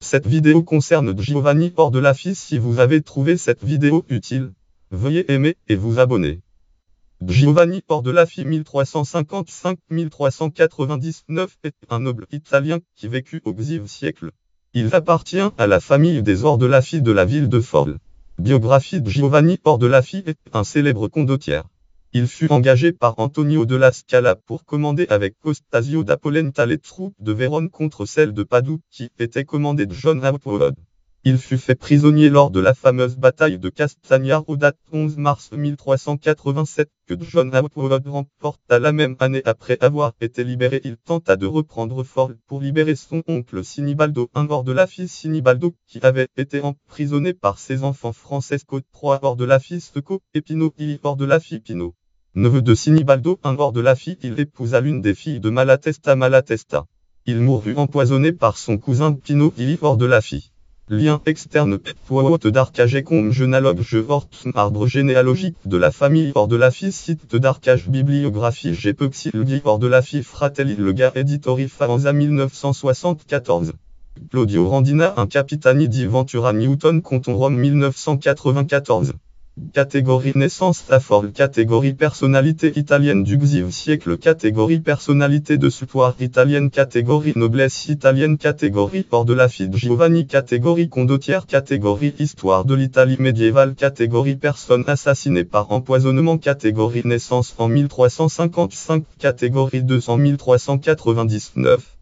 Cette vidéo concerne Giovanni Ordelaffi. Si vous avez trouvé cette vidéo utile, veuillez aimer et vous abonner. Giovanni Ordelaffi 1355-1399 est un noble italien qui vécut au Xe siècle. Il appartient à la famille des Ordelaffi de la ville de Forlì. Biographie de Giovanni Ordelaffi est un célèbre condottiere. Il fut engagé par Antonio della Scala pour commander avec Costasio da Polenta les troupes de Vérone contre celles de Padoue qui étaient commandées de John Hawkwood. Il fut fait prisonnier lors de la fameuse bataille de Castagnaro date 11 mars 1387 que John Hawkwood remporta la même année. Après avoir été libéré, il tenta de reprendre Forlì pour libérer son oncle Sinibaldo I Ordelaffi. Sinibaldo, qui avait été emprisonné par ses enfants Francesco III Ordelaffi Stecco et Pino I Ordelaffi Pino. Neveu de Sinibaldo I Ordelaffi, il épousa l'une des filles de Malatesta. Il mourut empoisonné par son cousin Pino I Ordelaffi. Lien externe Petwote d'Arcage comme généalogue arbre généalogique de la famille Ordelaffi. Site d'Arcage bibliographie Gepeuxilgi Ordelaffi Fratelli Lega Editori Faenza 1974. Claudio Randina un Capitani di Ventura Newton Canton Rome 1994. Catégorie naissance à Forlì. Catégorie personnalité italienne du Xe siècle. Catégorie personnalité de support italienne. Catégorie noblesse italienne. Catégorie Ordelaffi Giovanni. Catégorie condottiere. Catégorie histoire de l'Italie médiévale. Catégorie personne assassinée par empoisonnement. Catégorie naissance en 1355. Catégorie 200 1399.